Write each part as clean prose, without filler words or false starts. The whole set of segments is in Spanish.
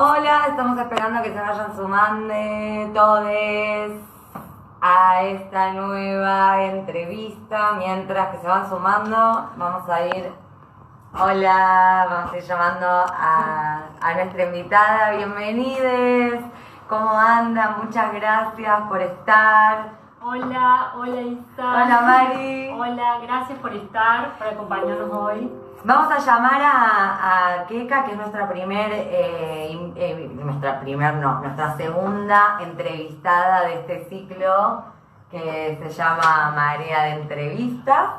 Hola, estamos esperando que se vayan sumando todos a esta nueva entrevista. Mientras que se van sumando, vamos a ir... Hola, vamos a ir llamando a nuestra invitada. Bienvenides. ¿Cómo andan? Muchas gracias por estar. Hola, hola Isa. Hola Mari. Hola, gracias por estar, por acompañarnos hoy. Vamos a llamar a Keka, que es nuestra segunda entrevistada de este ciclo que se llama Marea de Entrevistas.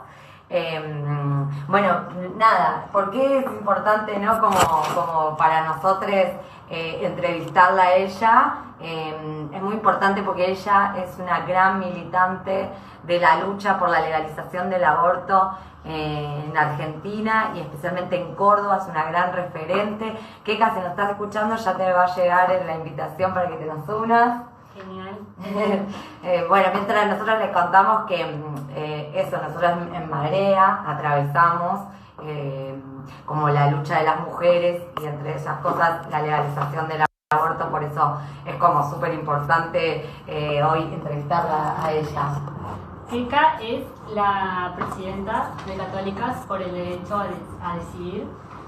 Bueno, nada, ¿por qué es importante, no, como para nosotros entrevistarla a ella? Es muy importante porque ella es una gran militante de la lucha por la legalización del aborto en Argentina y especialmente en Córdoba. Es una gran referente. Keka, si nos estás escuchando, ya te va a llegar la invitación para que te nos unas. Genial. Bueno, mientras nosotros les contamos que nosotros en Marea atravesamos como la lucha de las mujeres y entre esas cosas la legalización del aborto, por eso es como súper importante hoy entrevistarla a ella. Keka es la presidenta de Católicas por el Derecho a Decidir.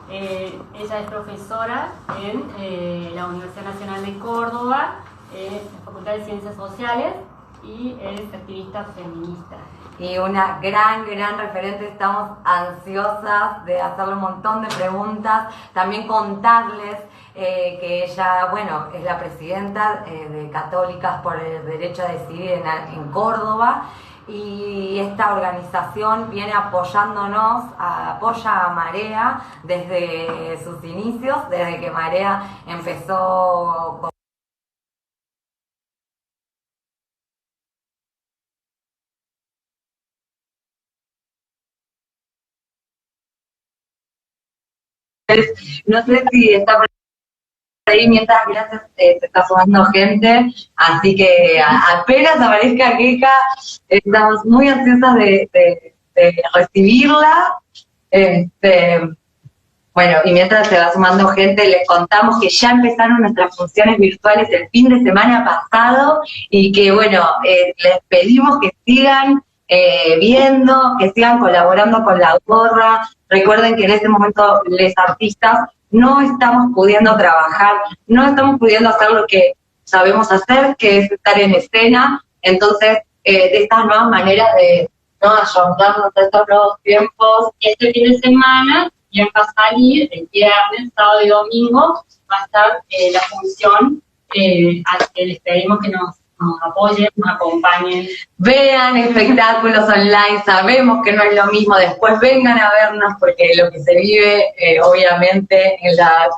Ella es profesora en la Universidad Nacional de Córdoba, en la Facultad de Ciencias Sociales, y es activista feminista. Y una gran referente. Estamos ansiosas de hacerle un montón de preguntas, también contarles que ella, bueno, es la presidenta de Católicas por el Derecho a Decidir en Córdoba, y esta organización viene apoyándonos, apoya a Marea desde sus inicios, desde que Marea empezó con no sé si está por ahí mientras, gracias, se está sumando gente, así que apenas aparezca Keka, estamos muy ansiosas de recibirla. Bueno, y mientras se va sumando gente, les contamos que ya empezaron nuestras funciones virtuales el fin de semana pasado y que, bueno, les pedimos que sigan viendo, que sigan colaborando con la gorra. Recuerden que en este momento los artistas no estamos pudiendo trabajar, no estamos pudiendo hacer lo que sabemos hacer, que es estar en escena. Entonces, de estas nuevas maneras de ayudarnos a estos nuevos tiempos, Este fin de semana ya va a salir el viernes, sábado y domingo, va a estar la función, a que les pedimos que nos apoyen, nos acompañen. Vean espectáculos online, sabemos que no es lo mismo, después vengan a vernos porque lo que se vive obviamente en la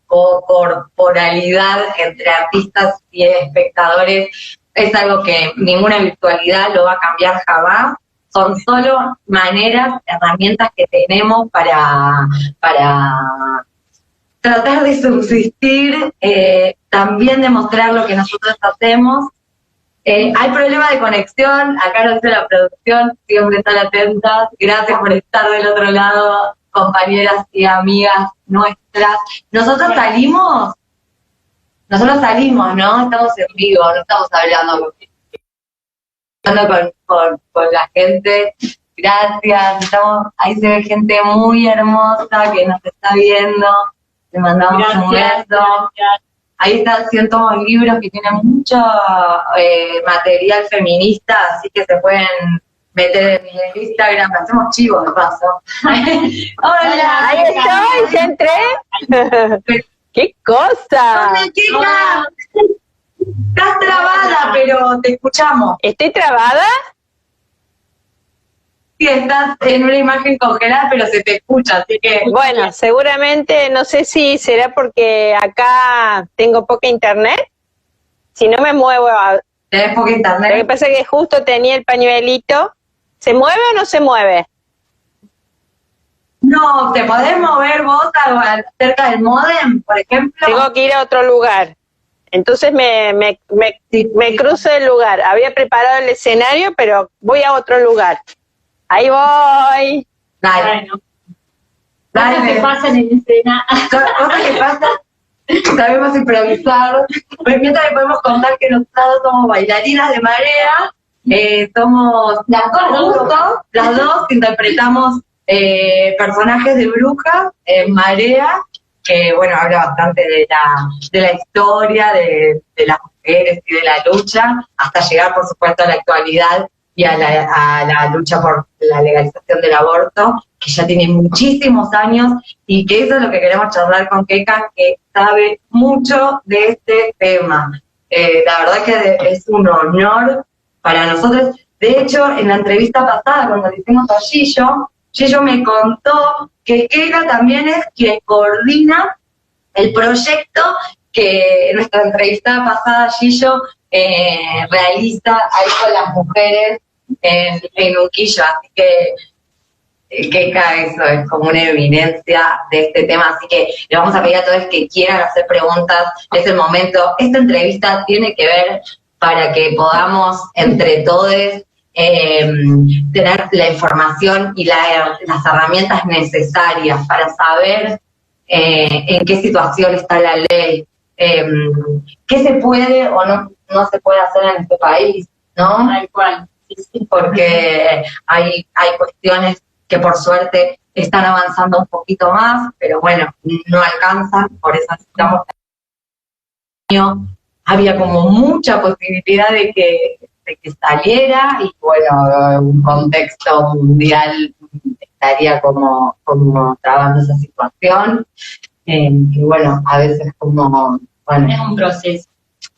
corporalidad entre artistas y espectadores es algo que ninguna virtualidad lo va a cambiar jamás. Son solo maneras, herramientas que tenemos para tratar de subsistir, también demostrar lo que nosotros hacemos. Hay problema de conexión, acá nos dice la producción, siempre están atentas. Gracias por estar del otro lado, compañeras y amigas nuestras. Nosotros salimos, ¿no? Estamos en vivo, no estamos hablando con la gente. Gracias, ahí se ve gente muy hermosa que nos está viendo. Le mandamos un beso. Gracias. Ahí está, siento libros que tienen mucho material feminista, así que se pueden meter en el Instagram. Hacemos chivos de paso. Hola, ahí estoy, ya entré. ¡Qué cosa! Hola, chica. Estás trabada, pero te escuchamos. ¿Estoy trabada? Sí, estás en una imagen congelada, pero se te escucha, así que... Bueno, seguramente, no sé si será porque acá tengo poca internet. Si no me muevo... ¿Tenés poca internet? Lo que pasa es que justo tenía el pañuelito. ¿Se mueve o no se mueve? No, ¿te podés mover vos cerca del módem, por ejemplo? Tengo que ir a otro lugar. Entonces me cruzo el lugar. Había preparado el escenario, pero voy a otro lugar. Ahí voy. Dale. Bueno, cosas que pasan en escena. Cosas que pasan. sabemos improvisar. Pues mientras le podemos contar que nosotros somos bailarinas de Marea, somos las dos interpretamos personajes de brujas en Marea, que bueno, habla bastante de la historia, de las mujeres y de la lucha, hasta llegar por supuesto a la actualidad y a la lucha por la legalización del aborto, que ya tiene muchísimos años, y que eso es lo que queremos charlar con Kekan, que sabe mucho de este tema. La verdad que es un honor para nosotros. De hecho, en la entrevista pasada, cuando le hicimos a Gillo me contó que Kekan también es quien coordina el proyecto que en nuestra entrevista pasada Gillo realiza ahí con las mujeres en Unquillo, así que eso es como una eminencia de este tema, así que le vamos a pedir a todos que quieran hacer preguntas, es el momento. Esta entrevista tiene que ver para que podamos entre todos tener la información y las herramientas necesarias para saber en qué situación está la ley, qué se puede o no se puede hacer en este país, ¿no? Tal cual. Sí. Porque hay cuestiones que por suerte están avanzando un poquito más, pero bueno, no alcanzan, por eso necesitamos. Había como mucha posibilidad de que saliera, y bueno, un contexto mundial estaría como trabando esa situación, y bueno, a veces como, bueno. Es un proceso,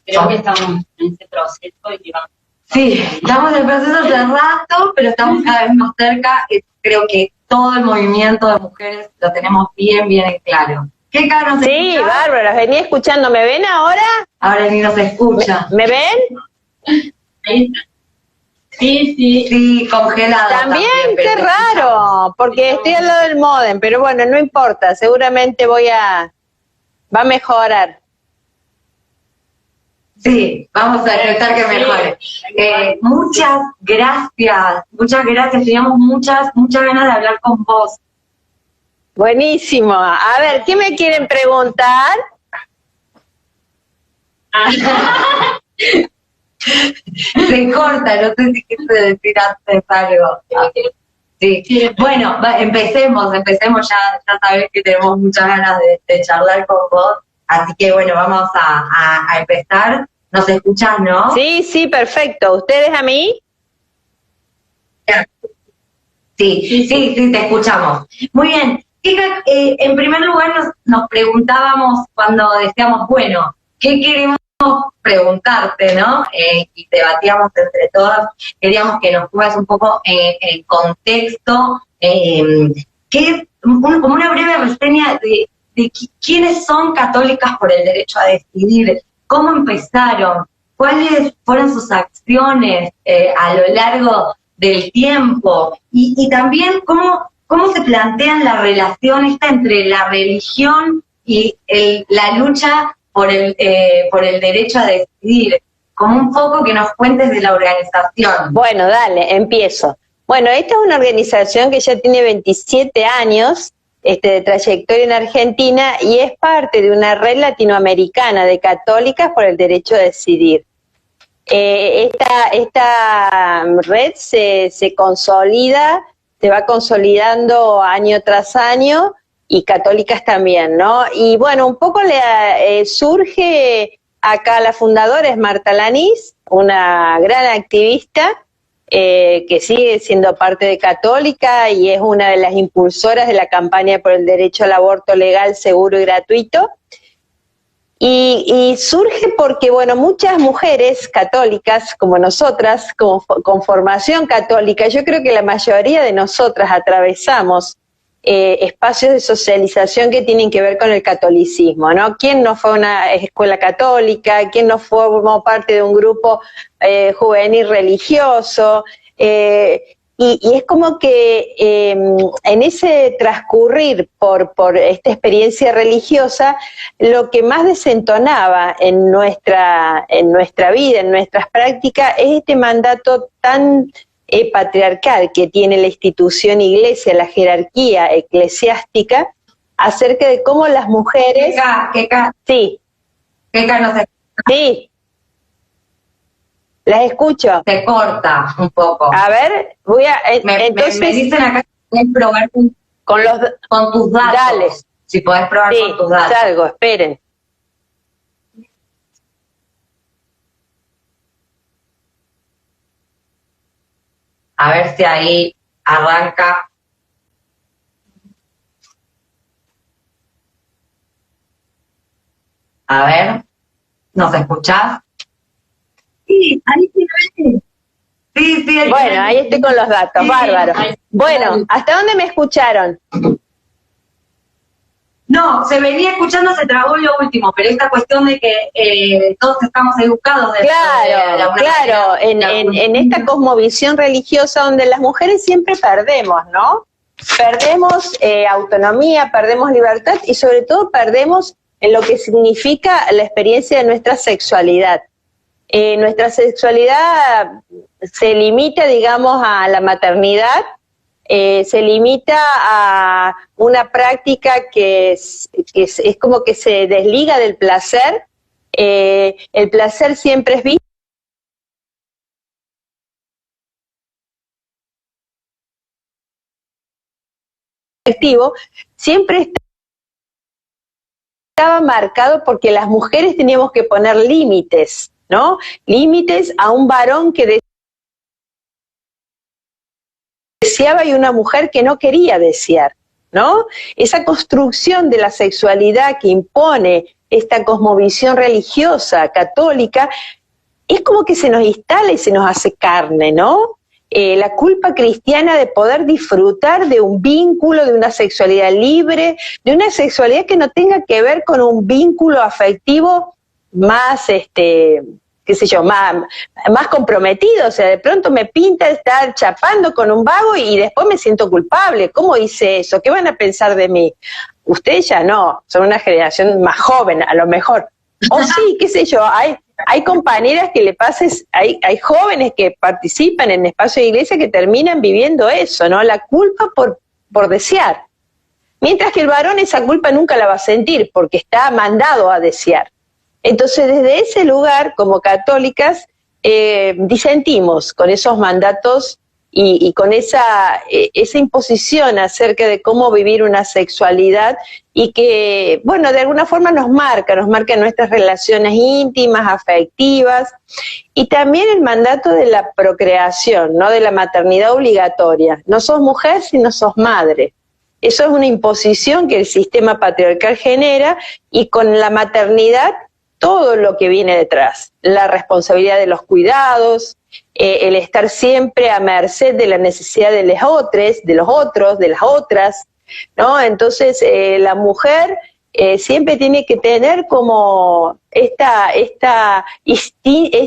creo que estamos en ese proceso y que vamos. Sí, estamos en el proceso hace rato, pero estamos cada vez más cerca. Creo que todo el movimiento de mujeres lo tenemos bien en claro. ¿Qué cara nos Sí, escucha? bárbaro, las venía escuchando. ¿Me ven ahora? Ahora ni nos escucha. ¿Me ven? Ahí está. Sí. Sí, congelada. También, qué pero raro, porque estoy al lado del módem, pero bueno, no importa, seguramente va a mejorar. Sí, vamos a intentar que mejore. Muchas gracias, teníamos muchas ganas de hablar con vos. Buenísimo. A ver, ¿qué me quieren preguntar? Se corta, no sé si quieres decir antes algo. Sí. Bueno, empecemos, ya sabés que tenemos muchas ganas de charlar con vos, así que bueno, vamos a empezar. ¿Nos escuchás, no? Sí, perfecto. ¿Ustedes a mí? Sí, te escuchamos. Muy bien. En primer lugar nos preguntábamos cuando decíamos, bueno, ¿qué queremos preguntarte, no? Y debatíamos entre todas, queríamos que nos pongas un poco en contexto, como una breve reseña de quiénes son Católicas por el Derecho a Decidir, cómo empezaron, cuáles fueron sus acciones a lo largo del tiempo, y también cómo se plantean la relación esta entre la religión y la lucha por el derecho a decidir, como un poco que nos cuentes de la organización. Bueno, dale, empiezo. Bueno, esta es una organización que ya tiene 27 años de trayectoria en Argentina y es parte de una red latinoamericana de católicas por el derecho a decidir. Esta red se consolida, se va consolidando año tras año, y católicas también, ¿no? Y bueno, un poco surge acá, la fundadora es Marta Lanís, una gran activista que sigue siendo parte de Católica y es una de las impulsoras de la campaña por el derecho al aborto legal, seguro y gratuito. Y surge porque, bueno, muchas mujeres católicas como nosotras, con formación católica, yo creo que la mayoría de nosotras atravesamos espacios de socialización que tienen que ver con el catolicismo, ¿no? ¿Quién no fue a una escuela católica? ¿Quién no formó parte de un grupo juvenil religioso? Y es como que en ese transcurrir por esta experiencia religiosa, lo que más desentonaba en nuestra vida, en nuestras prácticas, es este mandato tan patriarcal que tiene la institución iglesia, la jerarquía eclesiástica, acerca de cómo las mujeres... Sí. Keka, no se... Sí. Las escucho. Se corta un poco. A ver, voy a... entonces, me dicen acá que puedes probar con tus datos. Dale. Si podés probar con tus datos. Salgo, esperen. A ver si ahí arranca. A ver, ¿nos escuchás? Sí, ahí sí. Sí, bueno, ahí estoy con los datos, sí, bárbaro. Bueno, ¿hasta dónde me escucharon? No, se venía escuchando, se trabó lo último, pero esta cuestión de que todos estamos educados de claro, en esta cosmovisión religiosa donde las mujeres siempre perdemos, ¿no? Perdemos autonomía, perdemos libertad y sobre todo perdemos en lo que significa la experiencia de nuestra sexualidad. Nuestra sexualidad se limita, digamos, a la maternidad, se limita a una práctica que es como que se desliga del placer. El placer siempre es visto. Siempre estaba marcado porque las mujeres teníamos que poner límites, ¿no? Límites a un varón que deseaba y una mujer que no quería desear, ¿no? Esa construcción de la sexualidad que impone esta cosmovisión religiosa católica es como que se nos instala y se nos hace carne, ¿no? La culpa cristiana de poder disfrutar de un vínculo, de una sexualidad libre, de una sexualidad que no tenga que ver con un vínculo afectivo más, qué sé yo, más comprometido. O sea, de pronto me pinta estar chapando con un vago y después me siento culpable. ¿Cómo hice eso? ¿Qué van a pensar de mí? Ustedes ya no, son una generación más joven, a lo mejor. O sí, qué sé yo, hay compañeras que le pases, hay jóvenes que participan en espacios de iglesia que terminan viviendo eso, ¿no? La culpa por desear. Mientras que el varón esa culpa nunca la va a sentir porque está mandado a desear. Entonces, desde ese lugar, como católicas, disentimos con esos mandatos y con esa imposición acerca de cómo vivir una sexualidad y que, bueno, de alguna forma nos marca nuestras relaciones íntimas, afectivas, y también el mandato de la procreación, ¿no? De la maternidad obligatoria. No sos mujer si no sos madre. Eso es una imposición que el sistema patriarcal genera, y con la maternidad todo lo que viene detrás, la responsabilidad de los cuidados, el estar siempre a merced de la necesidad de los otros, de las otras, ¿no? Entonces la mujer siempre tiene que tener como este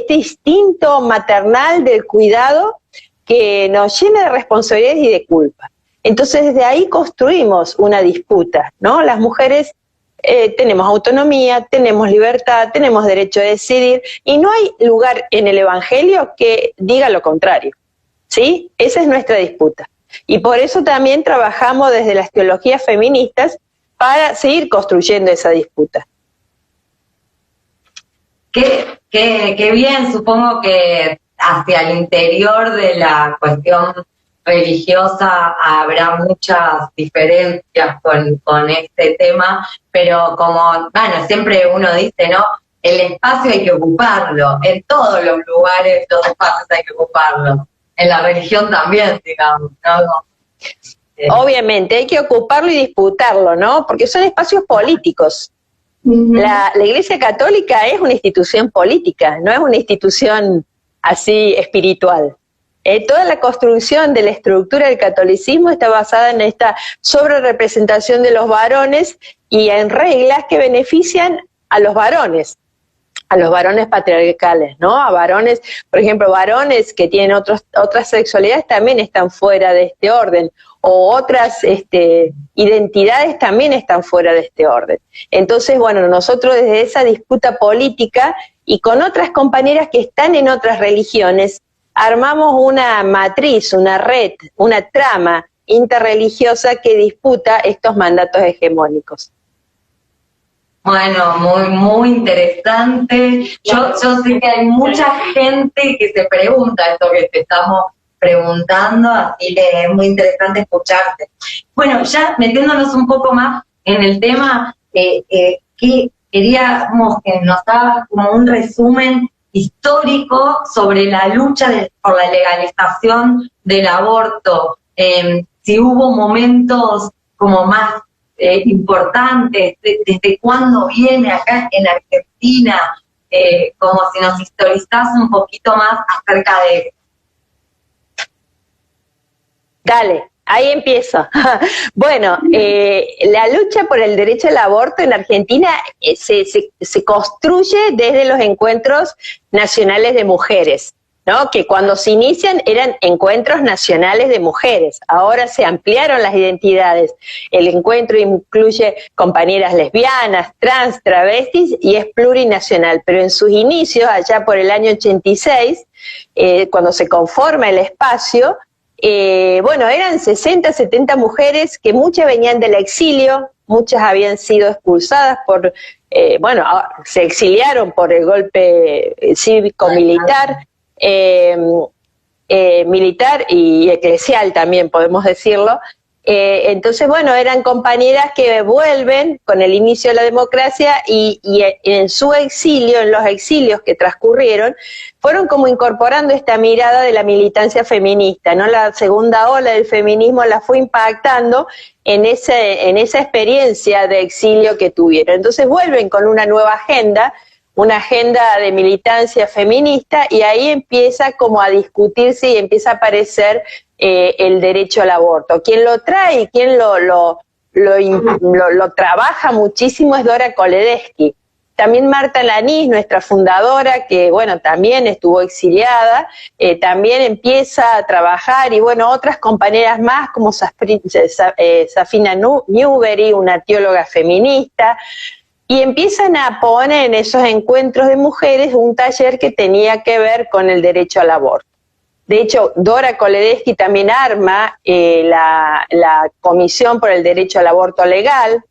instinto maternal del cuidado que nos llena de responsabilidades y de culpa. Entonces desde ahí construimos una disputa, ¿no? Las mujeres tenemos autonomía, tenemos libertad, tenemos derecho a decidir, y no hay lugar en el Evangelio que diga lo contrario, ¿sí? Esa es nuestra disputa. Y por eso también trabajamos desde las teologías feministas para seguir construyendo esa disputa. Qué bien, supongo que hacia el interior de la cuestión religiosa habrá muchas diferencias con este tema, pero como, bueno, siempre uno dice, ¿no? El espacio hay que ocuparlo, en todos los lugares los espacios hay que ocuparlos, en la religión también, digamos, ¿no? Obviamente, hay que ocuparlo y disputarlo, ¿no? Porque son espacios políticos. La Iglesia Católica es una institución política, no es una institución así espiritual. Toda la construcción de la estructura del catolicismo está basada en esta sobrerepresentación de los varones y en reglas que benefician a los varones patriarcales, ¿no? A varones, por ejemplo, varones que tienen otras sexualidades también están fuera de este orden, o otras identidades también están fuera de este orden. Entonces, bueno, nosotros desde esa disputa política y con otras compañeras que están en otras religiones, armamos una matriz, una red, una trama interreligiosa que disputa estos mandatos hegemónicos. Bueno, muy interesante. Yo sé que hay mucha gente que se pregunta esto que te estamos preguntando, así que es muy interesante escucharte. Bueno, ya metiéndonos un poco más en el tema, que queríamos que nos hagas como un resumen histórico sobre la lucha por la legalización del aborto. Si hubo momentos como más importantes, desde cuándo viene acá en Argentina, como si nos historizás un poquito más acerca de eso. Dale, ahí empiezo. Bueno, la lucha por el derecho al aborto en Argentina se construye desde los encuentros nacionales de mujeres, ¿no? Que cuando se inician eran encuentros nacionales de mujeres. Ahora se ampliaron las identidades. El encuentro incluye compañeras lesbianas, trans, travestis y es plurinacional. Pero en sus inicios, allá por el año 86, cuando se conforma el espacio, bueno, eran 60, 70 mujeres que muchas venían del exilio, muchas habían sido expulsadas por, bueno, se exiliaron por el golpe cívico-militar, militar y eclesial también, podemos decirlo. Entonces, bueno, eran compañeras que vuelven con el inicio de la democracia y en su exilio, en los exilios que transcurrieron, fueron como incorporando esta mirada de la militancia feminista, ¿no? La segunda ola del feminismo la fue impactando en esa experiencia de exilio que tuvieron. Entonces vuelven con una nueva agenda, una agenda de militancia feminista, y ahí empieza como a discutirse y empieza a aparecer el derecho al aborto. Quien lo trae y quien lo trabaja muchísimo es Dora Koledesky. También Marta Lanís, nuestra fundadora, que bueno, también estuvo exiliada, también empieza a trabajar, y bueno, otras compañeras más como Safina Newbery, una teóloga feminista, y empiezan a poner en esos encuentros de mujeres un taller que tenía que ver con el derecho al aborto. De hecho, Dora Koledesky también arma la Comisión por el Derecho al Aborto Legal,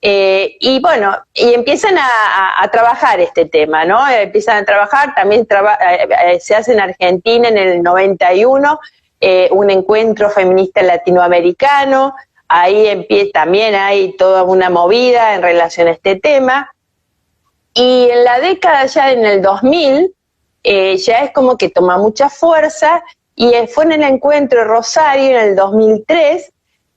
y bueno, y empiezan a trabajar este tema, ¿no? Empiezan a trabajar, también se hace en Argentina en el 91 un encuentro feminista latinoamericano. Ahí también hay toda una movida en relación a este tema. Y en la década ya en el 2000, ya es como que toma mucha fuerza, y fue en el encuentro de Rosario en el 2003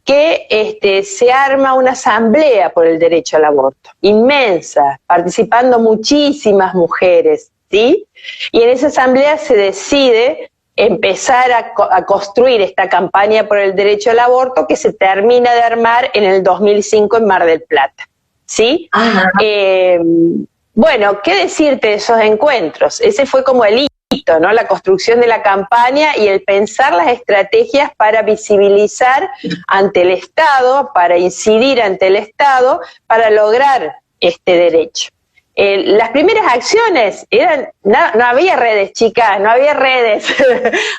que se arma una asamblea por el derecho al aborto, inmensa, participando muchísimas mujeres, ¿sí? Y en esa asamblea se decide empezar a construir esta campaña por el derecho al aborto, que se termina de armar en el 2005 en Mar del Plata, ¿sí? Bueno, ¿qué decirte de esos encuentros? Ese fue como el hito, ¿no? La construcción de la campaña y el pensar las estrategias para visibilizar ante el Estado, para incidir ante el Estado, para lograr este derecho. Las primeras acciones eran, no había redes, chicas, no había redes,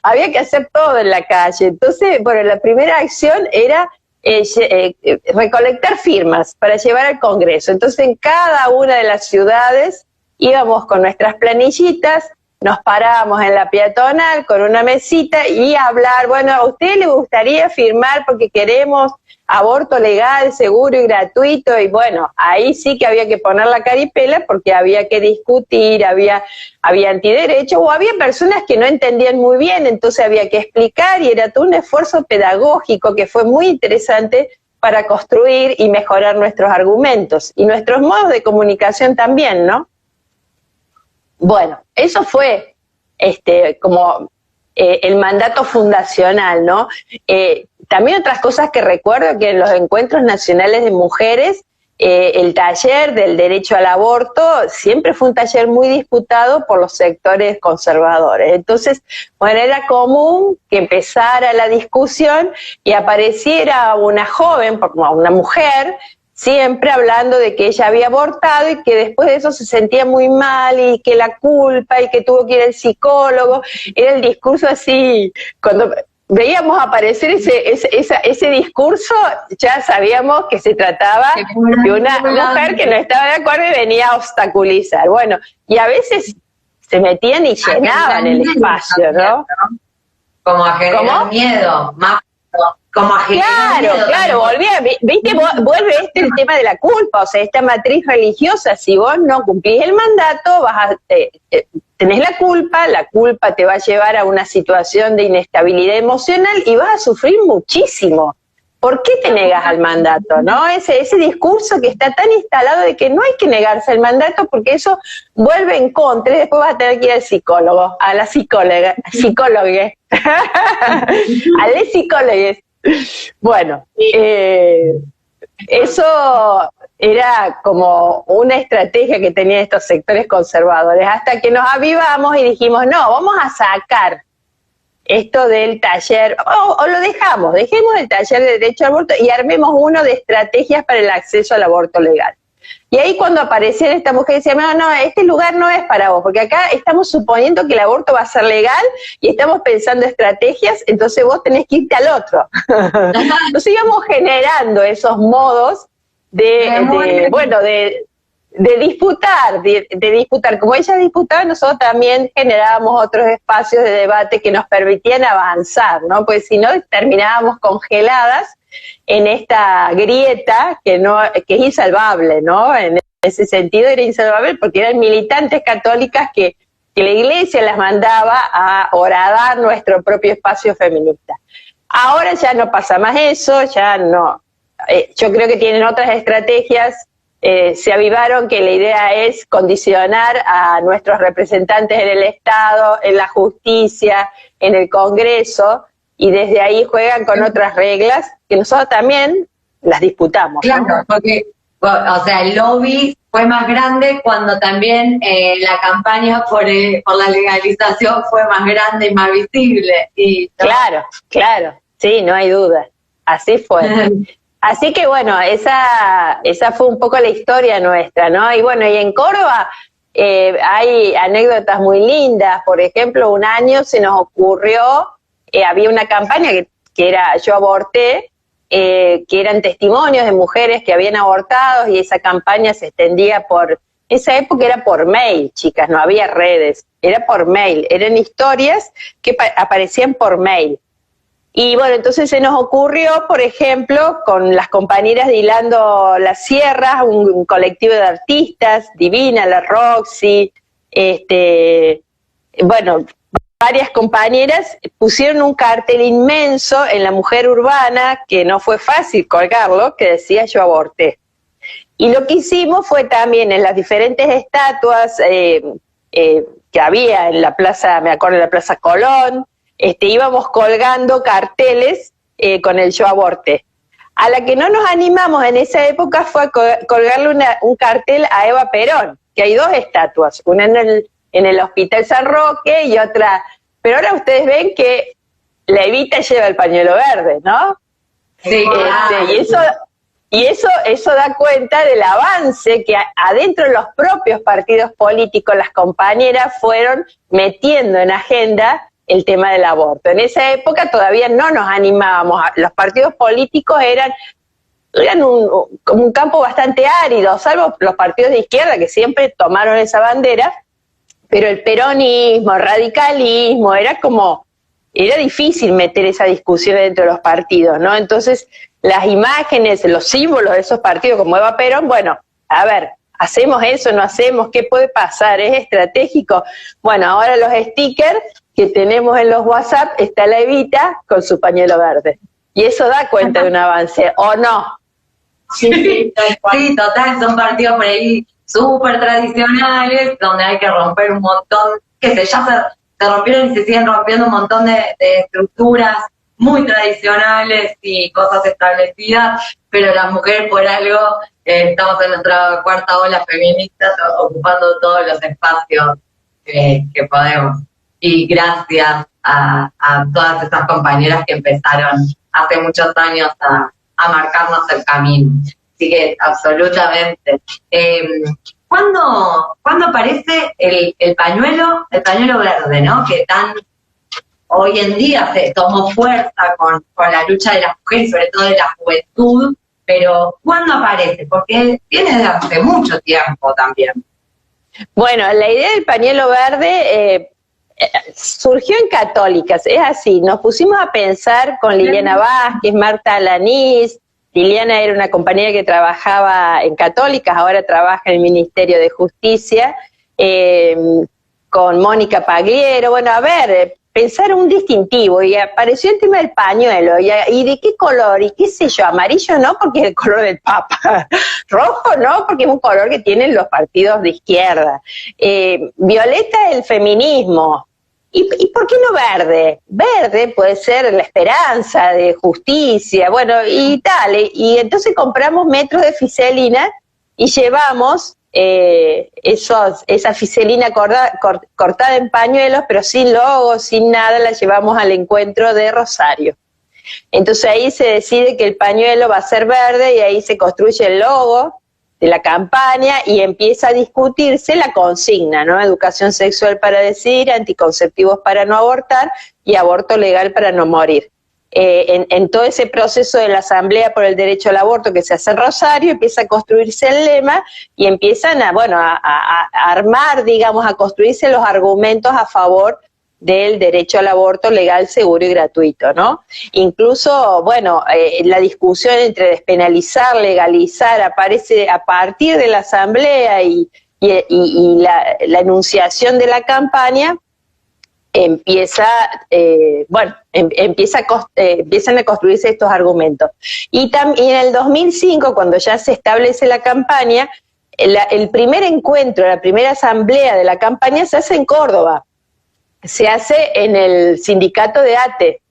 había que hacer todo en la calle. Entonces, bueno, la primera acción era recolectar firmas para llevar al Congreso. Entonces, en cada una de las ciudades íbamos con nuestras planillitas, nos parábamos en la peatonal con una mesita y hablar, bueno, ¿a usted le gustaría firmar porque queremos aborto legal, seguro y gratuito? Y bueno, ahí sí que había que poner la caripela porque había que discutir, había antiderecho, o había personas que no entendían muy bien, entonces había que explicar, y era todo un esfuerzo pedagógico que fue muy interesante para construir y mejorar nuestros argumentos y nuestros modos de comunicación también, ¿no? Bueno, eso fue como el mandato fundacional, ¿no? También otras cosas que recuerdo, que en los encuentros nacionales de mujeres, el taller del derecho al aborto siempre fue un taller muy disputado por los sectores conservadores. Entonces, bueno, era común que empezara la discusión y apareciera una joven, una mujer, siempre hablando de que ella había abortado y que después de eso se sentía muy mal y que la culpa y que tuvo que ir al psicólogo. Era el discurso así, cuando veíamos aparecer ese discurso, ya sabíamos que se trataba de una mujer que no estaba de acuerdo y venía a obstaculizar. Bueno, y a veces se metían y llenaban el espacio, ¿no? Como a generar miedo, más como a generar miedo. Claro, volvía, viste, vuelve el tema de la culpa, o sea, esta matriz religiosa, si vos no cumplís el mandato, tenés la culpa te va a llevar a una situación de inestabilidad emocional y vas a sufrir muchísimo. ¿Por qué te negas al mandato? ¿No? Ese discurso que está tan instalado de que no hay que negarse al mandato porque eso vuelve en contra y después vas a tener que ir al psicólogo, a la psicóloga, a los psicólogos. Bueno, eso era como una estrategia que tenían estos sectores conservadores, hasta que nos avivamos y dijimos, no, vamos a sacar esto del taller, o lo dejemos el taller de derecho al aborto y armemos uno de estrategias para el acceso al aborto legal. Y ahí cuando aparecía esta mujer decía, no, este lugar no es para vos, porque acá estamos suponiendo que el aborto va a ser legal y estamos pensando estrategias, entonces vos tenés que irte al otro. Entonces íbamos generando esos modos de disputar. Como ella disputaba, nosotros también generábamos otros espacios de debate que nos permitían avanzar, ¿no? Pues si no, terminábamos congeladas en esta grieta que es insalvable, ¿no? En ese sentido era insalvable porque eran militantes católicas que la Iglesia las mandaba a horadar nuestro propio espacio feminista. Ahora ya no pasa más eso, ya no. Yo creo que tienen otras estrategias. Se avivaron que la idea es condicionar a nuestros representantes en el Estado, en la justicia, en el Congreso, y desde ahí juegan con otras reglas que nosotros también las disputamos. Claro, ¿no? Porque, o sea, el lobby fue más grande cuando también la campaña por la legalización fue más grande y más visible. Y, ¿no? Claro, sí, no hay duda, así fue. Así que bueno, esa fue un poco la historia nuestra, ¿no? Y bueno, y en Córdoba hay anécdotas muy lindas. Por ejemplo, un año se nos ocurrió, había una campaña que era Yo Aborté, que eran testimonios de mujeres que habían abortado, y esa campaña se extendía esa época era por mail, chicas, no había redes, era por mail, eran historias que aparecían por mail. Y bueno, entonces se nos ocurrió, por ejemplo, con las compañeras de Hilando las Sierras, un colectivo de artistas, Divina, la Roxy, bueno, varias compañeras pusieron un cartel inmenso en La Mujer Urbana, que no fue fácil colgarlo, que decía Yo Aborté. Y lo que hicimos fue también en las diferentes estatuas que había en la plaza, me acuerdo, en la Plaza Colón, íbamos colgando carteles con el Yo Aborté. A la que no nos animamos en esa época fue a colgarle un cartel a Eva Perón, que hay dos estatuas, una en el Hospital San Roque y otra, pero ahora ustedes ven que la Evita lleva el pañuelo verde, ¿no? Sí, y eso da cuenta del avance que adentro de los propios partidos políticos las compañeras fueron metiendo en agenda el tema del aborto. En esa época todavía no nos animábamos, los partidos políticos eran como un campo bastante árido, salvo los partidos de izquierda que siempre tomaron esa bandera, pero el peronismo, el radicalismo, era difícil meter esa discusión dentro de los partidos, ¿no? Entonces, las imágenes, los símbolos de esos partidos como Eva Perón, bueno, a ver, ¿hacemos eso, no hacemos? ¿Qué puede pasar? ¿Es estratégico? Bueno, ahora los stickers que tenemos en los WhatsApp, está la Evita con su pañuelo verde. Y eso da cuenta de un avance, ¿o no? Sí, total, son partidos por ahí súper tradicionales, donde hay que romper un montón, ya se rompieron y se siguen rompiendo un montón de estructuras muy tradicionales y cosas establecidas, pero las mujeres por algo estamos en nuestra cuarta ola feminista ocupando todos los espacios que podemos. Y gracias a todas esas compañeras que empezaron hace muchos años a marcarnos el camino. Así que absolutamente. ¿Cuándo aparece el pañuelo verde, ¿no? Que hoy en día se tomó fuerza con la lucha de las mujeres, sobre todo de la juventud, pero ¿cuándo aparece? Porque viene desde hace mucho tiempo también. Bueno, la idea del pañuelo verde surgió en Católicas, es así, nos pusimos a pensar con Liliana Vázquez, Marta Alanís. Liliana era una compañera que trabajaba en Católicas, ahora trabaja en el Ministerio de Justicia, con Mónica Pagliero. Bueno, a ver, pensar un distintivo, y apareció el tema del pañuelo, y de qué color, y qué sé yo, amarillo no, porque es el color del Papa, rojo no, porque es un color que tienen los partidos de izquierda, violeta el feminismo, ¿y por qué no verde? Verde puede ser la esperanza de justicia, bueno, y tal, y entonces compramos metros de fiselina y llevamos esa fiselina cortada en pañuelos, pero sin logo, sin nada, la llevamos al encuentro de Rosario. Entonces ahí se decide que el pañuelo va a ser verde y ahí se construye el logo de la campaña y empieza a discutirse la consigna, ¿no? Educación sexual para decidir, anticonceptivos para no abortar y aborto legal para no morir. En todo ese proceso de la Asamblea por el Derecho al Aborto que se hace en Rosario, empieza a construirse el lema y empiezan a armar, digamos, a construirse los argumentos a favor del derecho al aborto legal, seguro y gratuito, ¿no? Incluso, bueno, la discusión entre despenalizar, legalizar, aparece a partir de la Asamblea y la enunciación de la campaña. Empiezan a construirse estos argumentos. Y en el 2005, cuando ya se establece la campaña, el primer encuentro, la primera asamblea de la campaña se hace en Córdoba. Se hace en el sindicato de ATE,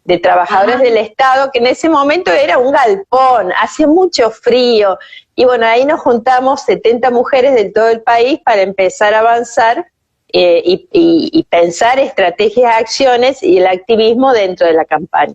de Trabajadores del Estado, que en ese momento era un galpón, hacía mucho frío. Y bueno, ahí nos juntamos 70 mujeres de todo el país para empezar a avanzar y pensar estrategias, acciones y el activismo dentro de la campaña.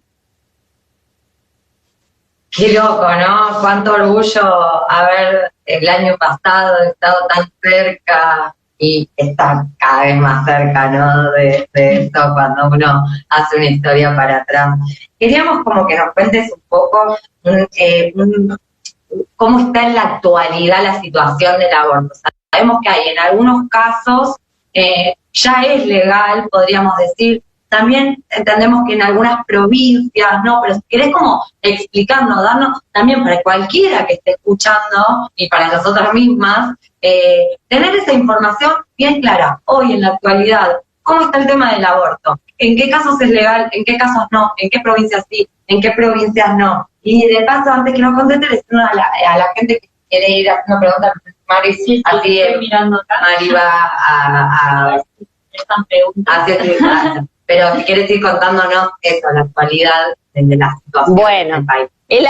Qué loco, ¿no? Cuánto orgullo haber el año pasado estado tan cerca y estar cada vez más cerca, ¿no? De esto cuando uno hace una historia para atrás. Queríamos como que nos cuentes un poco cómo está en la actualidad la situación del aborto. Sabemos que hay en algunos casos ya es legal, podríamos decir. También entendemos que en algunas provincias, ¿no? Pero si querés como explicarnos, darnos también para cualquiera que esté escuchando y para nosotras mismas, tener esa información bien clara. Hoy, en la actualidad, ¿cómo está el tema del aborto? ¿En qué casos es legal? ¿En qué casos no? ¿En qué provincias sí? ¿En qué provincias no? Y de paso, antes que nos conteste, les digo a la gente que quiere ir haciendo preguntas, Mari, sí, así estoy mirando acá. Mari va a Están preguntas. Pero si quieres ir contándonos eso, la actualidad de la situación del país. El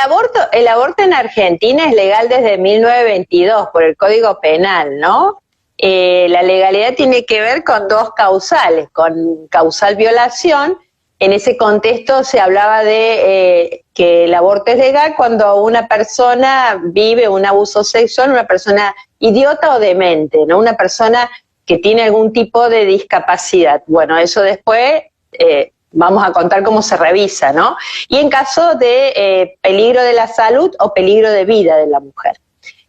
aborto en Argentina es legal desde 1922 por el Código Penal, ¿no? La legalidad tiene que ver con dos causales, con causal violación. En ese contexto se hablaba de que el aborto es legal cuando una persona vive un abuso sexual, una persona idiota o demente, ¿no? Una persona que tiene algún tipo de discapacidad. Bueno, eso después vamos a contar cómo se revisa, ¿no? Y en caso de peligro de la salud o peligro de vida de la mujer.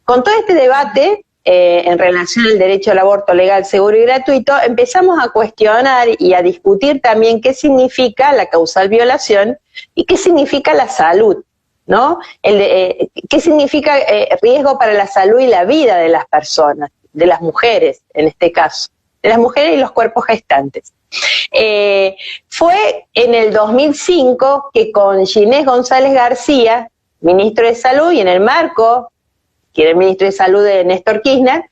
Con todo este debate en relación al derecho al aborto legal, seguro y gratuito, empezamos a cuestionar y a discutir también qué significa la causal violación y qué significa la salud, ¿no? ¿Qué significa riesgo para la salud y la vida de las personas, de las mujeres en este caso, de las mujeres y los cuerpos gestantes? Fue en el 2005 que con Ginés González García, ministro de Salud, y en el marco, que era el ministro de Salud de Néstor Kirchner,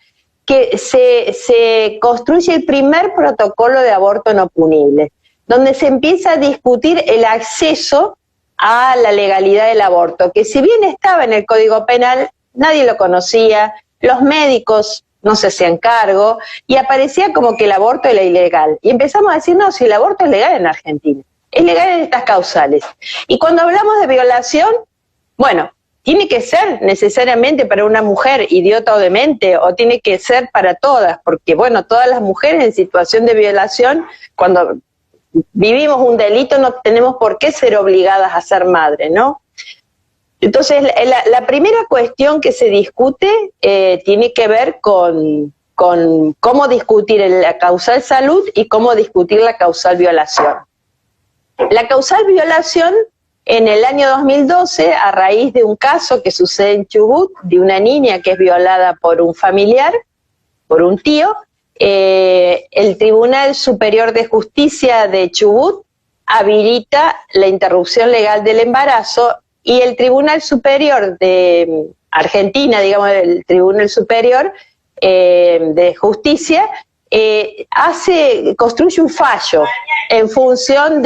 que se construye el primer protocolo de aborto no punible, donde se empieza a discutir el acceso a la legalidad del aborto, que si bien estaba en el Código Penal, nadie lo conocía, los médicos no se hacían cargo, y aparecía como que el aborto era ilegal. Y empezamos a decir, no, si el aborto es legal en Argentina, es legal en estas causales. Y cuando hablamos de violación, bueno, tiene que ser necesariamente para una mujer idiota o demente, o tiene que ser para todas, porque bueno, todas las mujeres en situación de violación, cuando vivimos un delito, no tenemos por qué ser obligadas a ser madres, ¿no? Entonces, la primera cuestión que se discute tiene que ver con cómo discutir la causal salud y cómo discutir la causal violación. La causal violación, en el año 2012, a raíz de un caso que sucede en Chubut, de una niña que es violada por un familiar, por un tío, el Tribunal Superior de Justicia de Chubut habilita la interrupción legal del embarazo, y el Tribunal Superior de Argentina, digamos, el Tribunal Superior de Justicia, construye un fallo en función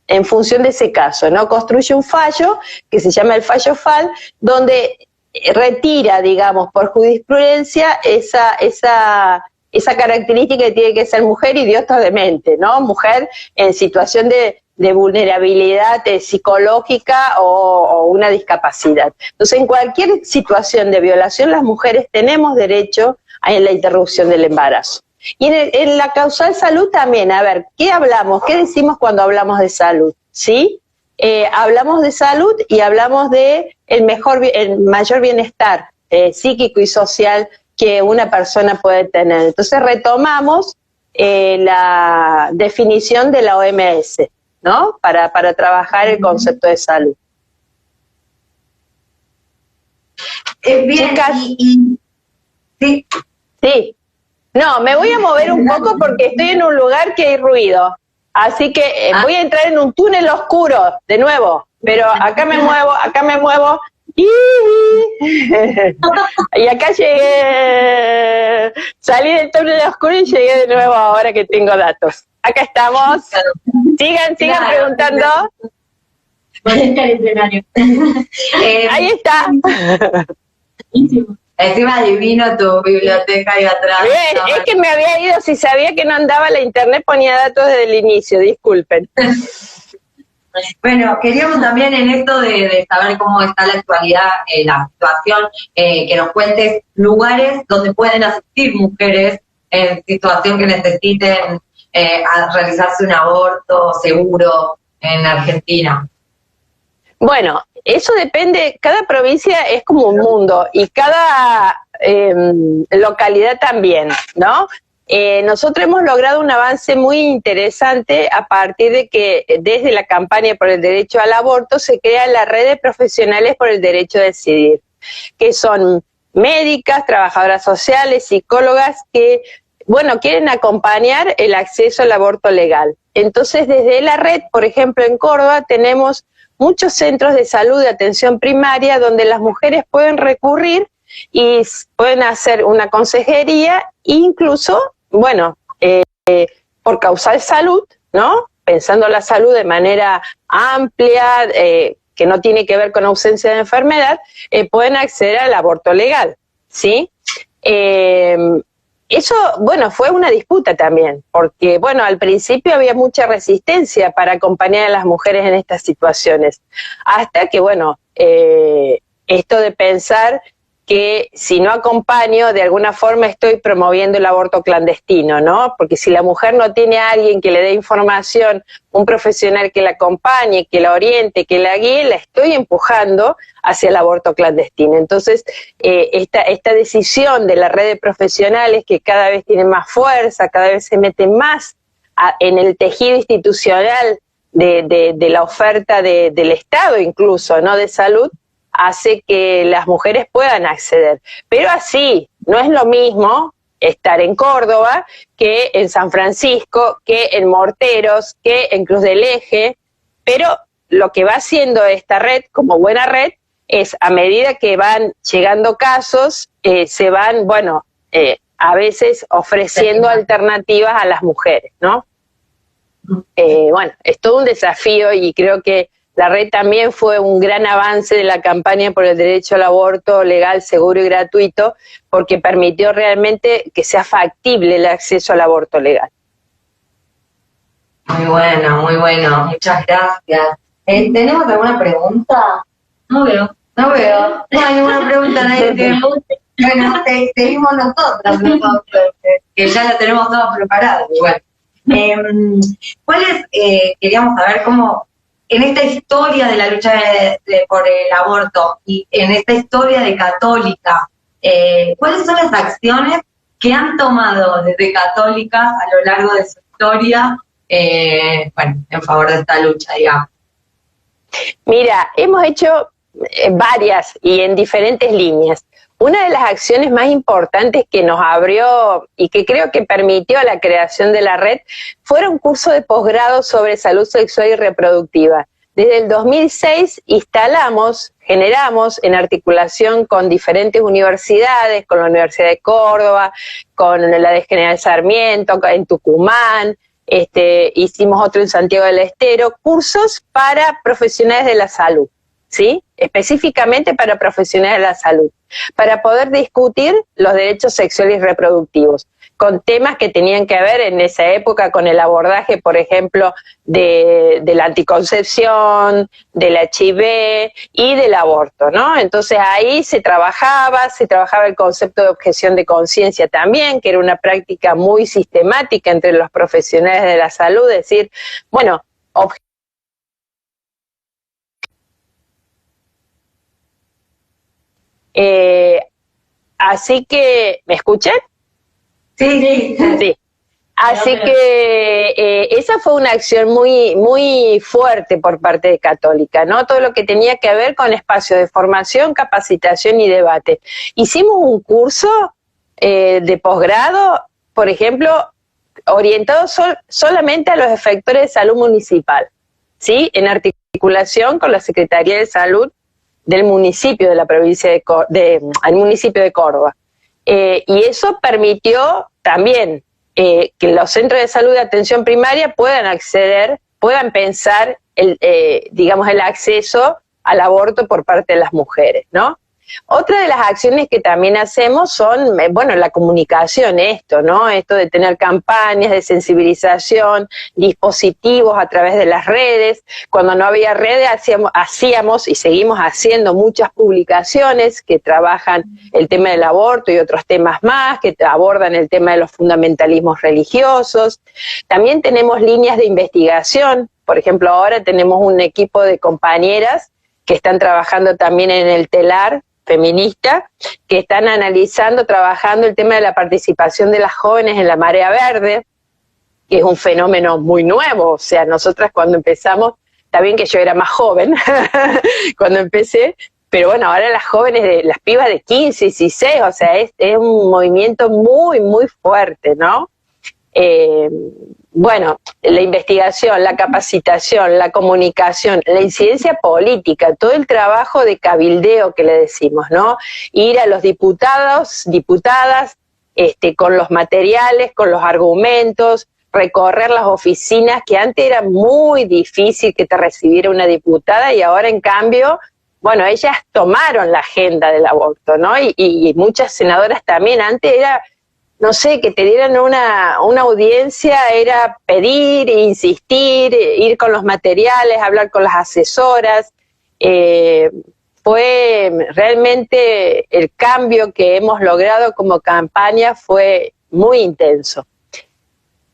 en función de ese caso, ¿no? Construye un fallo que se llama el fallo FAL, donde retira, digamos, por jurisprudencia esa característica que tiene que ser mujer idiotamente, ¿no? Mujer en situación de vulnerabilidad psicológica o una discapacidad. Entonces, en cualquier situación de violación, las mujeres tenemos derecho a la interrupción del embarazo. Y en la causal salud también, a ver, ¿qué hablamos? ¿Qué decimos cuando hablamos de salud? ¿Sí? Hablamos de salud y hablamos de el mayor bienestar psíquico y social que una persona puede tener. Entonces retomamos la definición de la OMS, ¿no? Para trabajar el concepto de salud. Bien, Chicas, sí. Sí. No, me voy a mover un poco porque estoy en un lugar que hay ruido. Así que voy a entrar en un túnel oscuro, de nuevo. Pero acá me muevo. Y acá llegué, salí del túnel oscuro y llegué de nuevo ahora que tengo datos. Acá estamos. Sigan preguntando. Ahí está. Encima divino tu biblioteca ahí atrás. Bien, es que me había ido, si sabía que no andaba la internet, ponía datos desde el inicio, disculpen. Bueno, queríamos también en esto de saber cómo está la actualidad, la situación, que nos cuentes lugares donde pueden asistir mujeres en situación que necesiten a realizarse un aborto seguro en Argentina. Bueno, eso depende, cada provincia es como un mundo y cada localidad también, ¿no? Nosotros hemos logrado un avance muy interesante a partir de que desde la campaña por el derecho al aborto se crea la red de profesionales por el derecho a decidir, que son médicas, trabajadoras sociales, psicólogas que, bueno, quieren acompañar el acceso al aborto legal. Entonces, desde la red, por ejemplo, en Córdoba tenemos muchos centros de salud de atención primaria donde las mujeres pueden recurrir y pueden hacer una consejería, incluso, bueno, por causal salud, ¿no? Pensando la salud de manera amplia, que no tiene que ver con ausencia de enfermedad, pueden acceder al aborto legal, ¿sí? Eso, bueno, fue una disputa también, porque, bueno, al principio había mucha resistencia para acompañar a las mujeres en estas situaciones, hasta que, bueno, esto de pensar que si no acompaño, de alguna forma estoy promoviendo el aborto clandestino, ¿no? Porque si la mujer no tiene a alguien que le dé información, un profesional que la acompañe, que la oriente, que la guíe, la estoy empujando hacia el aborto clandestino. Entonces, esta decisión de la red de profesionales que cada vez tiene más fuerza, cada vez se mete más en el tejido institucional de la oferta del Estado incluso, ¿no? De salud, hace que las mujeres puedan acceder. Pero así, no es lo mismo estar en Córdoba que en San Francisco, que en Morteros, que en Cruz del Eje, pero lo que va haciendo esta red, como buena red, es a medida que van llegando casos, se van, bueno, a veces ofreciendo alternativas a las mujeres, ¿no? Bueno, es todo un desafío y creo que la red también fue un gran avance de la campaña por el derecho al aborto legal, seguro y gratuito, porque permitió realmente que sea factible el acceso al aborto legal. Muy bueno, muchas gracias. ¿Tenemos alguna pregunta? No veo. No hay ninguna pregunta, nadie tiene. Bueno, seguimos nosotros, que ya lo tenemos todo preparado. Bueno. Queríamos saber cómo, en esta historia de la lucha por el aborto y en esta historia de Católica, ¿cuáles son las acciones que han tomado desde Católicas a lo largo de su historia, en favor de esta lucha, digamos? Mira, hemos hecho varias y en diferentes líneas. Una de las acciones más importantes que nos abrió y que creo que permitió la creación de la red fueron cursos de posgrado sobre salud sexual y reproductiva. Desde el 2006 generamos en articulación con diferentes universidades, con la Universidad de Córdoba, con la de General Sarmiento, en Tucumán, hicimos otro en Santiago del Estero, cursos para profesionales de la salud, ¿sí? Específicamente para profesionales de la salud, para poder discutir los derechos sexuales y reproductivos, con temas que tenían que ver en esa época con el abordaje, por ejemplo, de la anticoncepción, del HIV y del aborto, ¿no? Entonces ahí se trabajaba el concepto de objeción de conciencia también, que era una práctica muy sistemática entre los profesionales de la salud, es decir, bueno, así que, ¿me escuchan? Sí. Sí. Así que esa fue una acción muy, muy fuerte por parte de Católica, ¿no? Todo lo que tenía que ver con espacios de formación, capacitación y debate. Hicimos un curso de posgrado, por ejemplo, orientado solamente a los efectores de salud municipal, ¿sí? En articulación con la Secretaría de Salud del municipio de la provincia al municipio de Córdoba. Y eso permitió también que los centros de salud de atención primaria puedan pensar el acceso al aborto por parte de las mujeres, ¿no? Otra de las acciones que también hacemos son, la comunicación, ¿no? Esto de tener campañas de sensibilización, dispositivos a través de las redes. Cuando no había redes hacíamos y seguimos haciendo muchas publicaciones que trabajan el tema del aborto y otros temas más, que abordan el tema de los fundamentalismos religiosos. También tenemos líneas de investigación. Por ejemplo, ahora tenemos un equipo de compañeras que están trabajando también en el telar feminista, que están trabajando el tema de la participación de las jóvenes en la marea verde, que es un fenómeno muy nuevo. O sea, nosotras cuando empezamos, está bien que yo era más joven cuando empecé, pero bueno, ahora las jóvenes, las pibas de 15, 16, o sea, es un movimiento muy, muy fuerte, ¿no? La investigación, la capacitación, la comunicación, la incidencia política, todo el trabajo de cabildeo que le decimos, ¿no? Ir a los diputados, diputadas, con los materiales, con los argumentos, recorrer las oficinas, que antes era muy difícil que te recibiera una diputada y ahora en cambio, ellas tomaron la agenda del aborto, ¿no? Y muchas senadoras también. Antes era, no sé, que te dieran una audiencia, era pedir, insistir, ir con los materiales, hablar con las asesoras. Fue realmente el cambio que hemos logrado como campaña fue muy intenso.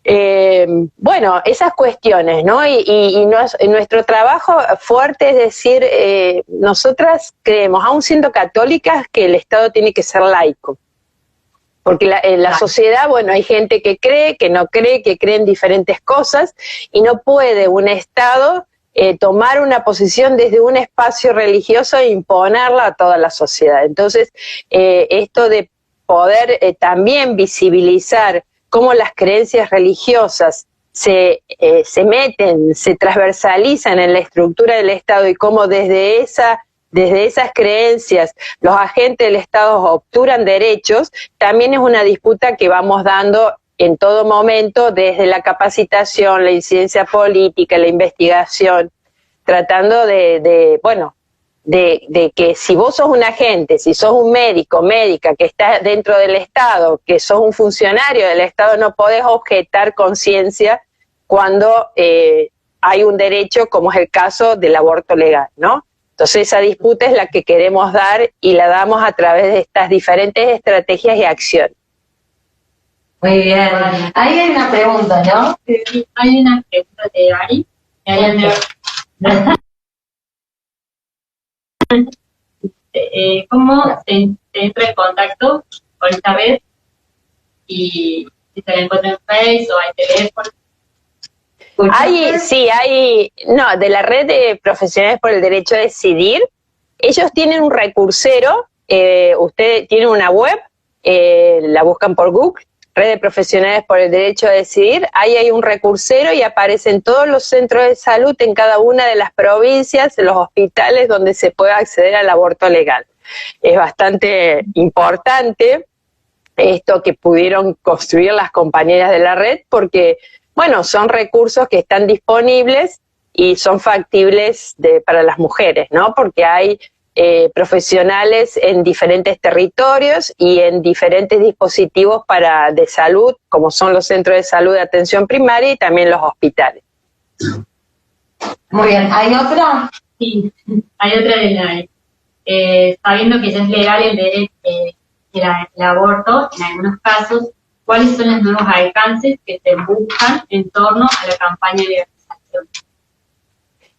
Esas cuestiones, ¿no? Y nuestro trabajo fuerte es decir, nosotras creemos, aún siendo católicas, que el Estado tiene que ser laico. Porque en la sociedad, hay gente que cree, que no cree, que cree en diferentes cosas, y no puede un Estado tomar una posición desde un espacio religioso e imponerla a toda la sociedad. Entonces, esto de poder también visibilizar cómo las creencias religiosas se meten, se transversalizan en la estructura del Estado y cómo desde esas creencias los agentes del Estado obturan derechos, también es una disputa que vamos dando en todo momento desde la capacitación, la incidencia política, la investigación, tratando de que si vos sos un agente, si sos un médico, médica que está dentro del Estado, que sos un funcionario del Estado, no podés objetar conciencia cuando hay un derecho como es el caso del aborto legal, ¿no? Entonces esa disputa es la que queremos dar y la damos a través de estas diferentes estrategias y acciones. Muy bien. Ahí hay una pregunta, ¿no? Sí, hay una pregunta de Ari. ¿Cómo se entra en contacto con esta red? Y si se la encuentra en Facebook o hay teléfono. De la red de profesionales por el derecho a decidir, ellos tienen un recursero, ustedes tienen una web, la buscan por Google, Red de Profesionales por el Derecho a Decidir, ahí hay un recursero y aparecen todos los centros de salud en cada una de las provincias, en los hospitales donde se puede acceder al aborto legal. Es bastante importante esto que pudieron construir las compañeras de la red, porque, bueno, son recursos que están disponibles y son factibles para las mujeres, ¿no? Porque hay profesionales en diferentes territorios y en diferentes dispositivos de salud, como son los centros de salud de atención primaria y también los hospitales. Muy bien, ¿hay otra? Sí, hay otra de la... sabiendo que ya es legal el aborto, en algunos casos, ¿cuáles son los nuevos alcances que se buscan en torno a la campaña de legalización?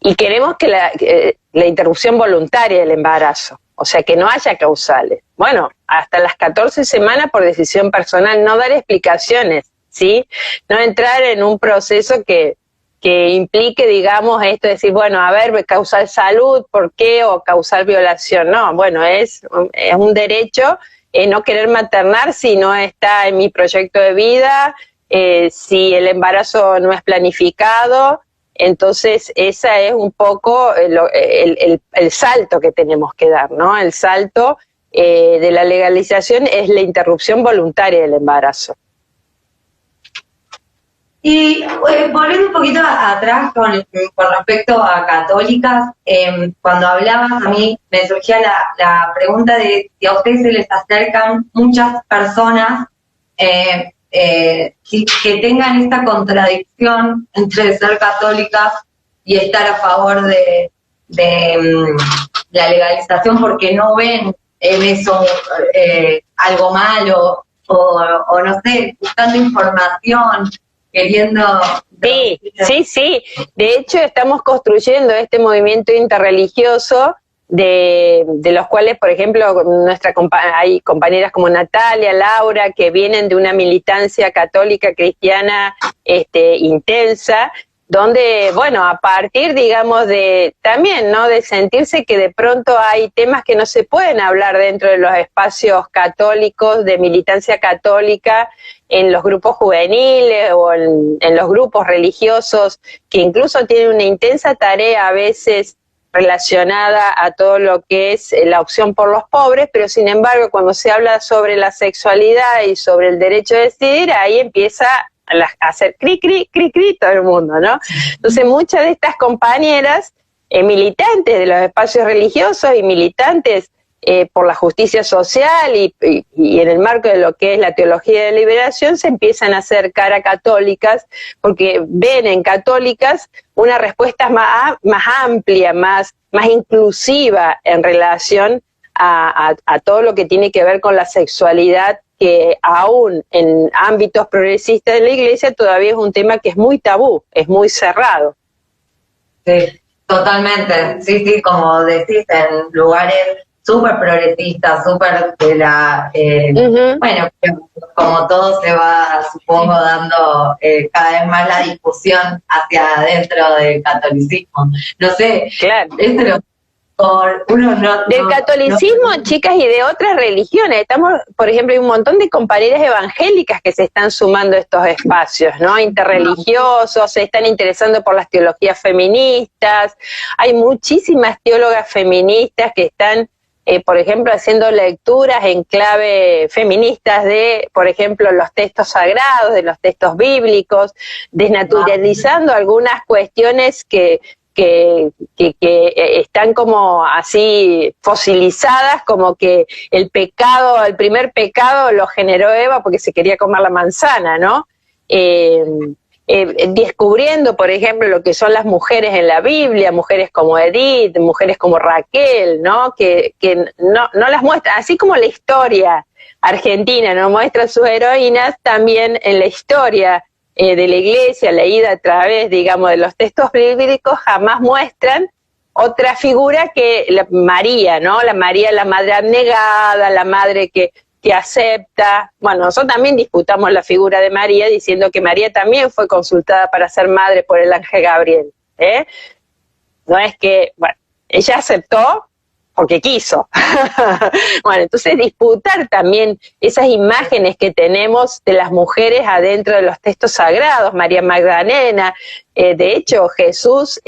Y queremos que la interrupción voluntaria del embarazo, o sea, que no haya causales. Bueno, hasta las 14 semanas por decisión personal, no dar explicaciones, ¿sí? No entrar en un proceso que implique, digamos, esto de decir, bueno, a ver, causal salud, ¿por qué? O causal violación. No, bueno, es un derecho no querer maternar si no está en mi proyecto de vida, si el embarazo no es planificado. Entonces, esa es un poco el salto que tenemos que dar, ¿no? El salto de la legalización es la interrupción voluntaria del embarazo. Y volviendo un poquito atrás con respecto a católicas, cuando hablabas a mí me surgía la pregunta de si a ustedes se les acercan muchas personas que tengan esta contradicción entre ser católicas y estar a favor de la legalización porque no ven en eso algo malo o no sé, buscando información, queriendo... Sí. De hecho, estamos construyendo este movimiento interreligioso de los cuales, por ejemplo, hay compañeras como Natalia, Laura, que vienen de una militancia católica cristiana intensa, donde, bueno, a partir, digamos, también, ¿no?, de sentirse que de pronto hay temas que no se pueden hablar dentro de los espacios católicos, de militancia católica, en los grupos juveniles o en los grupos religiosos, que incluso tienen una intensa tarea a veces relacionada a todo lo que es la opción por los pobres, pero sin embargo cuando se habla sobre la sexualidad y sobre el derecho a decidir, ahí empieza a hacer cri todo el mundo, ¿no? Entonces muchas de estas compañeras militantes de los espacios religiosos y militantes por la justicia social y en el marco de lo que es la teología de liberación se empiezan a acercar a católicas porque ven en católicas una respuesta más amplia, más inclusiva en relación a todo lo que tiene que ver con la sexualidad, que aún en ámbitos progresistas de la Iglesia todavía es un tema que es muy tabú, es muy cerrado. Sí, totalmente, sí, como decís, en lugares súper progresista, súper de la... Bueno, como todo se va, supongo, dando cada vez más la discusión hacia adentro del catolicismo. No sé, claro. Esto lo... Del catolicismo, chicas, y de otras religiones. Por ejemplo, hay un montón de compañeras evangélicas que se están sumando a estos espacios, ¿no? Interreligiosos, se están interesando por las teologías feministas. Hay muchísimas teólogas feministas que están, por ejemplo, haciendo lecturas en clave feministas de, por ejemplo, los textos sagrados, de los textos bíblicos, desnaturalizando algunas cuestiones que están como así fosilizadas, como que el primer pecado lo generó Eva porque se quería comer la manzana, ¿no? descubriendo, por ejemplo, lo que son las mujeres en la Biblia, mujeres como Edith, mujeres como Raquel, ¿no? Que no las muestra, así como la historia argentina no muestra a sus heroínas, también en la historia de la iglesia, leída a través, digamos, de los textos bíblicos, jamás muestran otra figura que María, ¿no? La María, la madre abnegada, la madre que acepta. Bueno, nosotros también disputamos la figura de María, diciendo que María también fue consultada para ser madre por el ángel Gabriel, ¿eh? No es que, bueno, ella aceptó porque quiso. Bueno, entonces disputar también esas imágenes que tenemos de las mujeres adentro de los textos sagrados, María Magdalena, de hecho Jesús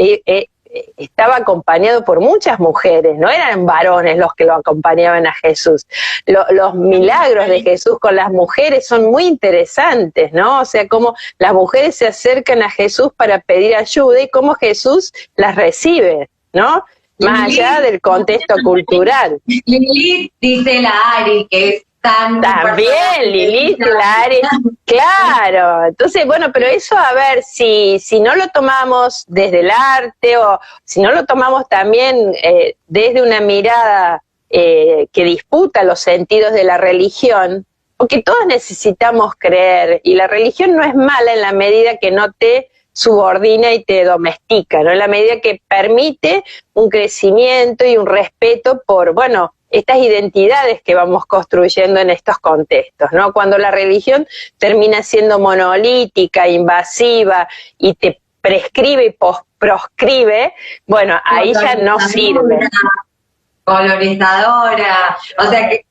estaba acompañado por muchas mujeres, no eran varones los que lo acompañaban a Jesús. Los milagros de Jesús con las mujeres son muy interesantes, ¿no? O sea, cómo las mujeres se acercan a Jesús para pedir ayuda y cómo Jesús las recibe, ¿no? Más allá del contexto cultural. Lilith dice la Ari, que es también Lilith, la Ari, claro. Entonces, bueno, pero eso, a ver, si no lo tomamos desde el arte o si no lo tomamos también desde una mirada que disputa los sentidos de la religión, porque todos necesitamos creer, y la religión no es mala en la medida que no te subordina y te domestica, ¿no? En la medida que permite un crecimiento y un respeto por, bueno, estas identidades que vamos construyendo en estos contextos, ¿no? Cuando la religión termina siendo monolítica, invasiva y te prescribe y proscribe, bueno, ahí ya no sirve. Colorizadora, o sea que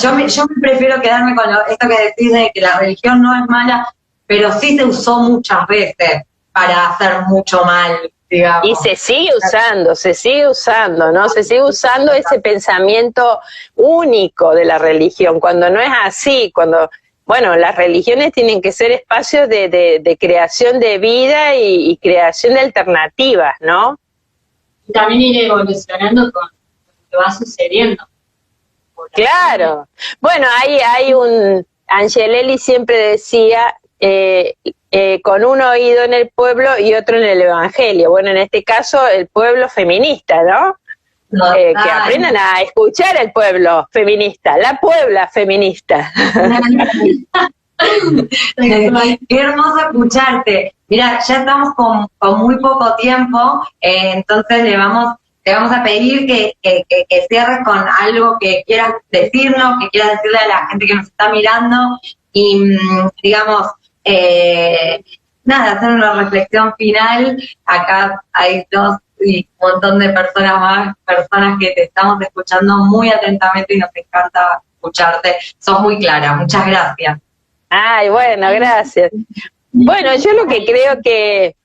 yo me prefiero quedarme con esto que decís de que la religión no es mala, pero sí se usó muchas veces para hacer mucho mal, digamos. Y se sigue usando, ¿no? Se sigue usando ese pensamiento único de la religión, cuando no es así, cuando, bueno, las religiones tienen que ser espacios de creación de vida y creación de alternativas, ¿no? Y también ir evolucionando con lo que va sucediendo. Claro. Bueno, hay Angelelli siempre decía, con un oído en el pueblo y otro en el evangelio. Bueno, en este caso, el pueblo feminista, ¿no? Que aprendan a escuchar al pueblo feminista, la Puebla feminista. Qué hermoso escucharte. Mira, ya estamos con muy poco tiempo, entonces le vamos a pedir que cierres con algo que quieras decirnos, que quieras decirle a la gente que nos está mirando y, digamos, nada, hacer una reflexión final. Acá hay dos y un montón de personas que te estamos escuchando muy atentamente y nos encanta escucharte. Sos muy clara, muchas gracias. Ay, bueno, gracias. Bueno, yo lo que creo que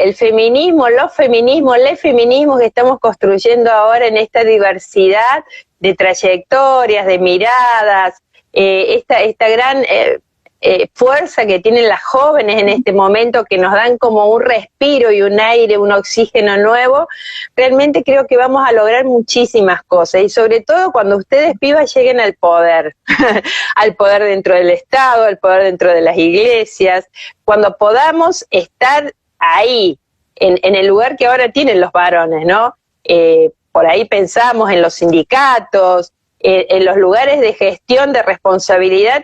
el feminismo, los feminismos que estamos construyendo ahora en esta diversidad de trayectorias, de miradas, esta gran fuerza que tienen las jóvenes en este momento, que nos dan como un respiro y un aire, un oxígeno nuevo, realmente creo que vamos a lograr muchísimas cosas, y sobre todo cuando ustedes, pibas, lleguen al poder, al poder dentro del Estado, al poder dentro de las iglesias, cuando podamos estar ahí, en el lugar que ahora tienen los varones, ¿no? Por ahí pensamos en los sindicatos, en los lugares de gestión, de responsabilidad,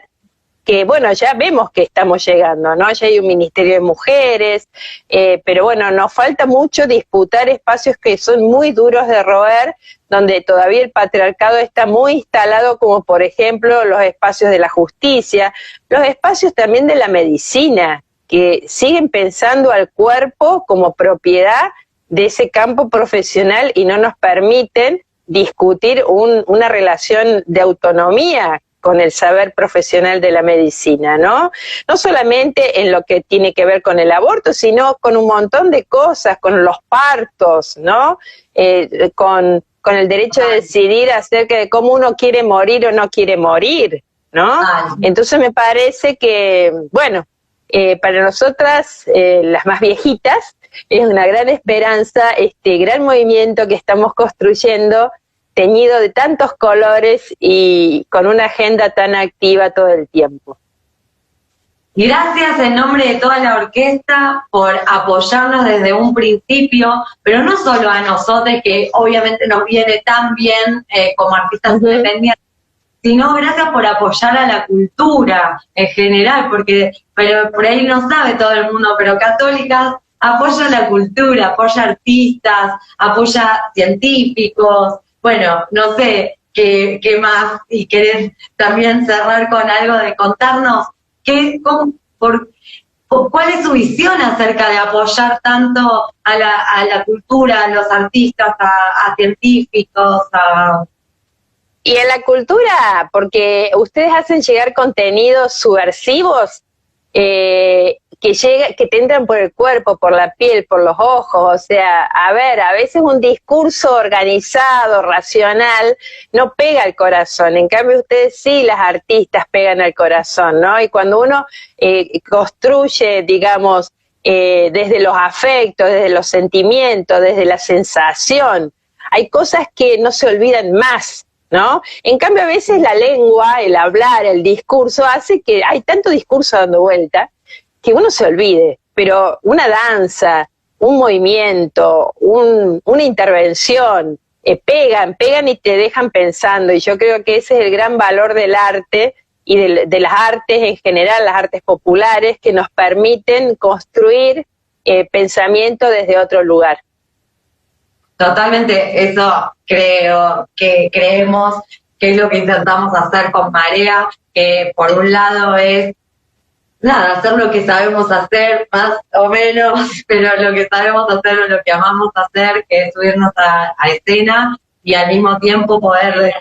que bueno, ya vemos que estamos llegando, ¿no? Ya hay un ministerio de mujeres, pero bueno, nos falta mucho disputar espacios que son muy duros de roer, donde todavía el patriarcado está muy instalado, como por ejemplo los espacios de la justicia, los espacios también de la medicina, que siguen pensando al cuerpo como propiedad de ese campo profesional y no nos permiten discutir una relación de autonomía con el saber profesional de la medicina, ¿no? No solamente en lo que tiene que ver con el aborto, sino con un montón de cosas, con los partos, ¿no? Con el derecho de decidir acerca de cómo uno quiere morir o no quiere morir, ¿no? Entonces me parece que, bueno, para nosotras, las más viejitas, es una gran esperanza este gran movimiento que estamos construyendo, teñido de tantos colores y con una agenda tan activa todo el tiempo. Gracias en nombre de toda la orquesta por apoyarnos desde un principio, pero no solo a nosotros, que obviamente nos viene tan bien como artistas independientes, sino gracias por apoyar a la cultura en general, pero por ahí no sabe todo el mundo, pero Católicas apoya la cultura, apoya artistas, apoya científicos, bueno, no sé qué más, y querés también cerrar con algo de contarnos ¿cuál es su visión acerca de apoyar tanto a la cultura, a los artistas, a científicos, Y en la cultura, porque ustedes hacen llegar contenidos subversivos que te entran por el cuerpo, por la piel, por los ojos, o sea, a veces un discurso organizado, racional, no pega al corazón, en cambio ustedes sí, las artistas pegan al corazón, ¿no? Y cuando uno construye, digamos, desde los afectos, desde los sentimientos, desde la sensación, hay cosas que no se olvidan más, ¿no? En cambio, a veces la lengua, el hablar, el discurso, hace que hay tanto discurso dando vuelta que uno se olvide, pero una danza, un movimiento, una intervención, pegan y te dejan pensando, y yo creo que ese es el gran valor del arte y de las artes en general, las artes populares, que nos permiten construir pensamiento desde otro lugar. Totalmente, eso creemos que es lo que intentamos hacer con Marea, que por un lado es hacer lo que sabemos hacer, más o menos, pero lo que sabemos hacer o lo que amamos hacer, que es subirnos a escena y al mismo tiempo poder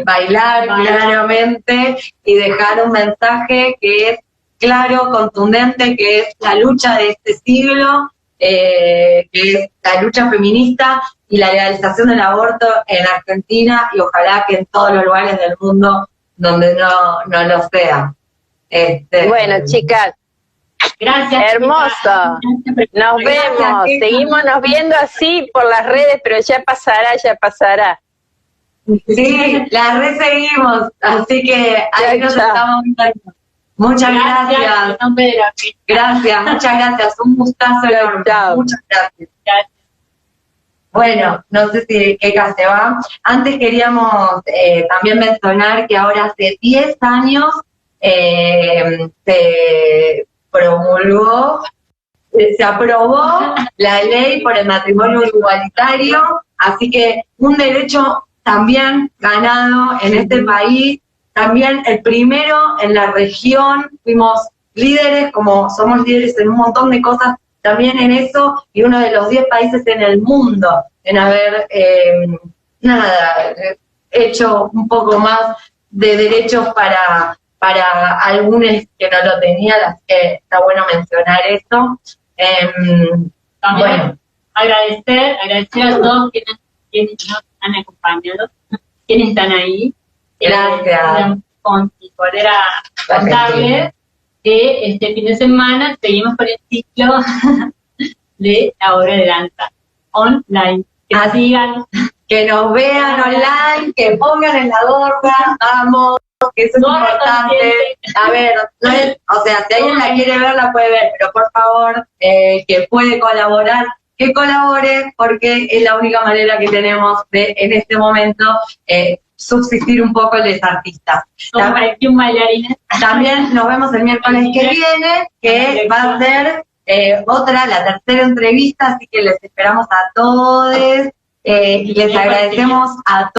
bailar claramente y dejar un mensaje que es claro, contundente, que es la lucha de este siglo, que es la lucha feminista y la legalización del aborto en Argentina, y ojalá que en todos los lugares del mundo donde no lo sea. Bueno, chicas, gracias. Hermoso. Nos vemos. Seguimos nos viendo así por las redes, pero ya pasará. Sí, la reseguimos, así que ahí nos estamos viendo. Muchas gracias. Gracias, muchas gracias. Un gustazo enorme. Muchas gracias. Bueno, no sé si Keka se va. Antes queríamos también mencionar que ahora hace 10 años se aprobó la ley por el matrimonio igualitario, así que un derecho también ganado en este país, también el primero en la región, fuimos líderes, como somos líderes en un montón de cosas, también en eso, y uno de los 10 países en el mundo en haber hecho un poco más de derechos para algunos que no lo tenían, así que está bueno mencionar eso. También bueno, agradecer a todos quienes nos han acompañado, quienes están ahí. Gracias. Y poder contarles que este fin de semana seguimos con el ciclo de la obra de danza online. Que nos sigan, que nos vean online, que pongan en la gorra, vamos, que eso es importante. A ver, o sea, si alguien la quiere ver, la puede ver, pero por favor, que puede colaborar, que colabore, porque es la única manera que tenemos de, en este momento, subsistir un poco los artistas. También nos vemos el miércoles que viene, que va a ser la tercera entrevista, así que les esperamos a todos y les agradecemos a todos.